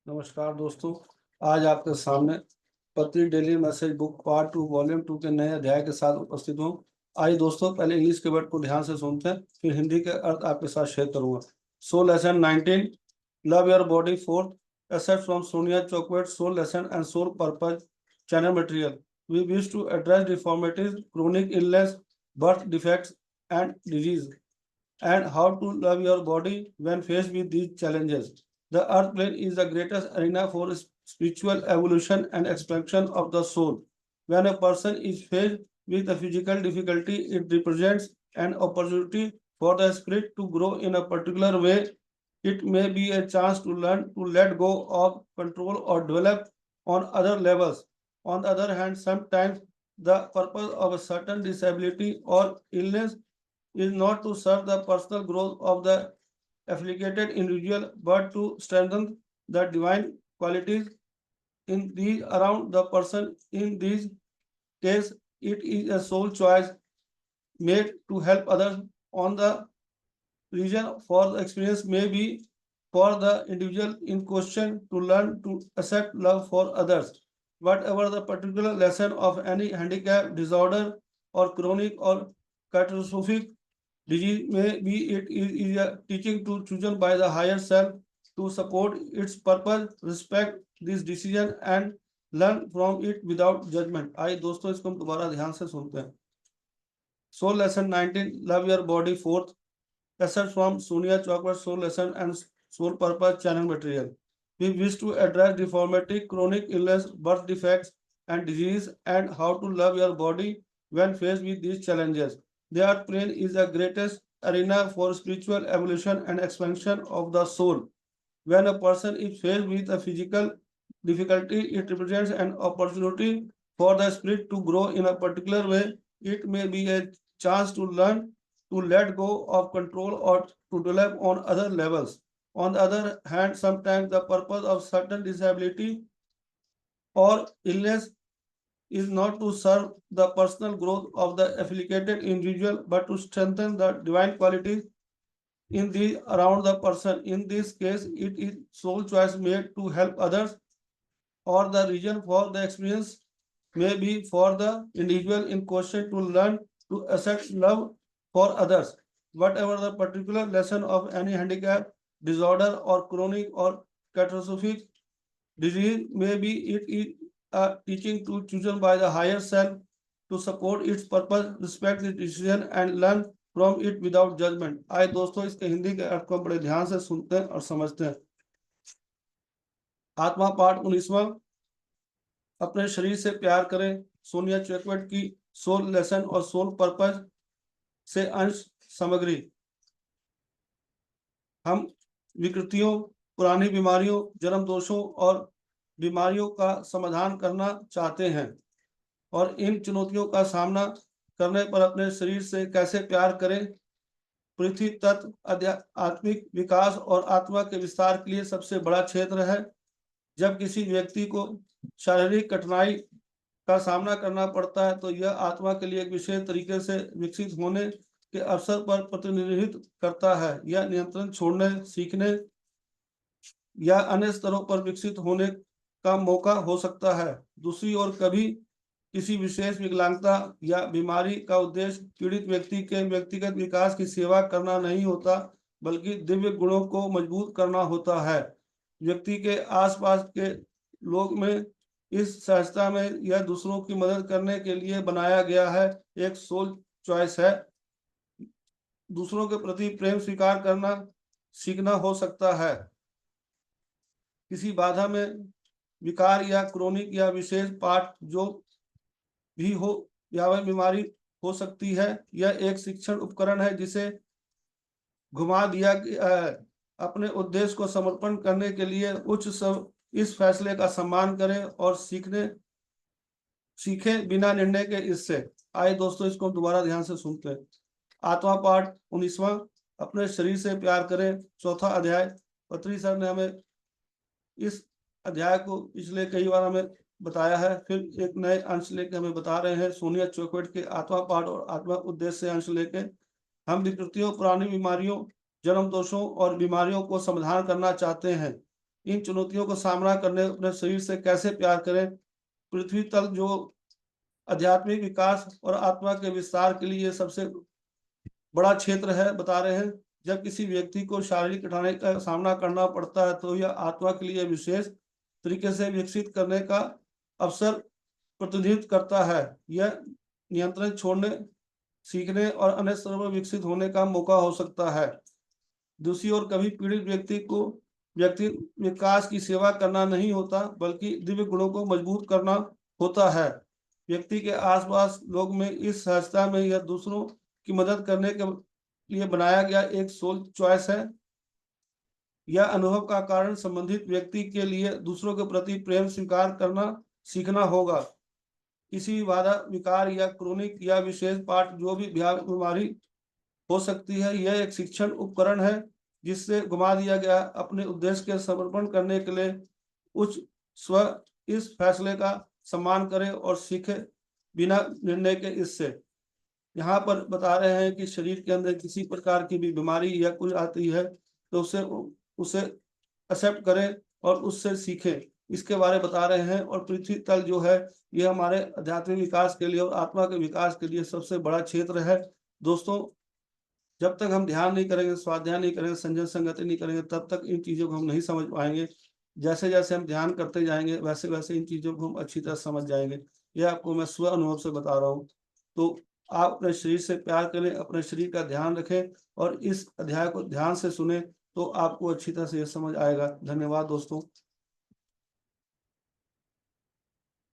नमस्कार दोस्तों। आज आपके सामने पत्री daily message book part 2 volume 2 के नए अध्याय के साथ उपस्थित हूँ। आइए दोस्तों, पहले इंग्लिश के वर्ड को ध्यान से सुनते हैं, फिर हिंदी के अर्थ आपके साथ शेयर करूंगा। So lesson 19, love your body. Fourth asset from Sonia Choquette, soul lesson and soul purpose channel material. We wish to address deformities, chronic illness, birth defects and disease, and how to love your body when faced with these challenges. The earth plane is the greatest arena for spiritual evolution and expansion of the soul. When a person is faced with a physical difficulty, it represents an opportunity for the spirit to grow in a particular way. It may be a chance to learn to let go of control or develop on other levels. On the other hand, sometimes the purpose of a certain disability or illness is not to serve the personal growth of the affiliated individual, but to strengthen the divine qualities in these around the person. In this case, it is a soul choice made to help others. On the reason for the experience may be for the individual in question to learn to accept love for others. Whatever the particular lesson of any handicap, disorder, or chronic or catastrophic disease may be, it is a teaching to chosen by the higher self to support its purpose, respect this decision and learn from it without judgment. आइए दोस्तों, इसको हम दोबारा ध्यान से सुनते हैं। Soul lesson 19, love your body. Fourth asset from Sonia Choquette, soul lesson and soul purpose channel material. We wish to address deformity, chronic illness, birth defects, and disease, and how to love your body when faced with these challenges. The earth plane is the greatest arena for spiritual evolution and expansion of the soul. When a person is faced with a physical difficulty, it represents an opportunity for the spirit to grow in a particular way. It may be a chance to learn to let go of control or to develop on other levels. On the other hand, sometimes the purpose of certain disability or illness is not to serve the personal growth of the affiliated individual, but to strengthen the divine qualities in the around the person. In this case, it is soul choice made to help others, or the reason for the experience may be for the individual in question to learn to accept love for others. Whatever the particular lesson of any handicap, disorder, or chronic or catastrophic disease may be, it is a teaching to chosen by the higher self to support its purpose, respect its decision, and learn from it without judgment. आए दोस्तों, इसके हिंदी के अर्थ को बड़े ध्यान से सुनते हैं और समझते हैं। आत्मा पाठ 19वां, अपने शरीर से प्यार करें। सोनिया चॉकलेट की सोल लेसन और सोल पर्पज से अंश सामग्री। हम विकृतियों, पुरानी बीमारियों, जन्म दोषों और बीमारियों का समाधान करना चाहते हैं और इन चुनौतियों का सामना करने पर अपने शरीर से कैसे प्यार करें। पृथ्वी तत्व आत्मिक विकास और आत्मा के विस्तार के लिए सबसे बड़ा क्षेत्र है। जब किसी व्यक्ति को शारीरिक कठिनाई का सामना करना पड़ता है, तो यह आत्मा के लिए एक विशेष तरीके से विकसित होने के अवसर पर प्रतिनिधित्व करता है। यह नियंत्रण छोड़ने, सीखने या अन्य स्तरों पर विकसित होने का मौका हो सकता है। दूसरी ओर, कभी किसी विशेष विकलांगता या बीमारी का उद्देश्य पीड़ित व्यक्ति के व्यक्तिगत विकास की सेवा करना नहीं होता, बल्कि दिव्य गुणों को मजबूत करना होता है। व्यक्ति के आसपास के लोग में इस सहजता में यह दूसरों की मदद करने के लिए बनाया गया है, एक सोल चॉइस है। दूसरों के प्रति प्रेम स्वीकार करना सीखना हो सकता है। किसी बाधा में विकार या क्रोनिक या विशेष पाठ जो भी हो या वह बीमारी हो सकती है, यह एक शिक्षण उपकरण है जिसे घुमा दिया गया है। अपने उद्देश्य को समर्पण करने के लिए उच्च सब इस फैसले का सम्मान करें और सीखे बिना निर्णय के इससे। आइए दोस्तों, इसको दोबारा ध्यान से सुनते हैं। आत्मा पाठ 19वां, अपने शरीर से प्यार करें। चौथा अध्याय। पत्री सर ने हमें इस अध्याय को पिछले कई बार हमें बताया है, फिर एक नए अंश लेके हमें बता रहे हैं। सोनिया चॉकलेट के आत्मा पाठ और आत्मा उद्देश्य से अंश लेके हम विकृतियों, पुरानी बीमारियों, जन्म दोषों और बीमारियों को समाधान करना चाहते हैं। इन चुनौतियों का सामना करने अपने शरीर से कैसे प्यार करें। पृथ्वी तल जो आध्यात्मिक विकास और आत्मा के विस्तार के लिए सबसे बड़ा क्षेत्र है, बता रहे हैं। जब किसी व्यक्ति को शारीरिक कठिनाई का सामना करना पड़ता है तो यह आत्मा के लिए विशेष तरीके से विकसित करने का अवसर प्रतिनिधित्व करता है। यह नियंत्रण छोड़ने, सीखने और अन्य स्तरों पर विकसित होने का मौका हो सकता है। दूसरी ओर कभी पीड़ित व्यक्ति को व्यक्ति विकास की सेवा करना नहीं होता, बल्कि दिव्य गुणों को मजबूत करना होता है। व्यक्ति के आसपास लोग में इस सहजता में यह दूसरों की मदद करने के लिए बनाया गया एक सोल चॉइस है। यह अनुभव का कारण संबंधित व्यक्ति के लिए दूसरों के प्रति प्रेम स्वीकार करना सीखना होगा। किसी भी बाधा, विकार या क्रोनिक या विशेष पाठ जो भी बीमारी हो सकती है, यह एक शिक्षण उपकरण है जिससे घुमा दिया गया अपने उद्देश्य के समर्पण करने के लिए उच्च स्व इस फैसले का सम्मान करे और सीखे बिना निर्णय के। इससे यहाँ पर बता रहे हैं कि शरीर के अंदर किसी प्रकार की भी बीमारी या कुछ आती है तो उसे उसे एक्सेप्ट करें और उससे सीखें, इसके बारे में बता रहे हैं। और पृथ्वी तल जो है ये हमारे आध्यात्मिक विकास के लिए और आत्मा के विकास के लिए सबसे बड़ा क्षेत्र है। दोस्तों, जब तक हम ध्यान नहीं करेंगे, स्वाध्याय नहीं करेंगे, संजय संगति नहीं करेंगे, तब तक इन चीज़ों को हम नहीं समझ पाएंगे। जैसे जैसे हम ध्यान करते जाएंगे वैसे वैसे इन चीज़ों को हम अच्छी तरह समझ जाएंगे। यह आपको मैं स्व अनुभव से बता रहा हूँ। तो आप अपने शरीर से प्यार करें, अपने शरीर का ध्यान रखें और इस अध्याय को ध्यान से सुने तो आपको अच्छी तरह से ये समझ आएगा। धन्यवाद दोस्तों।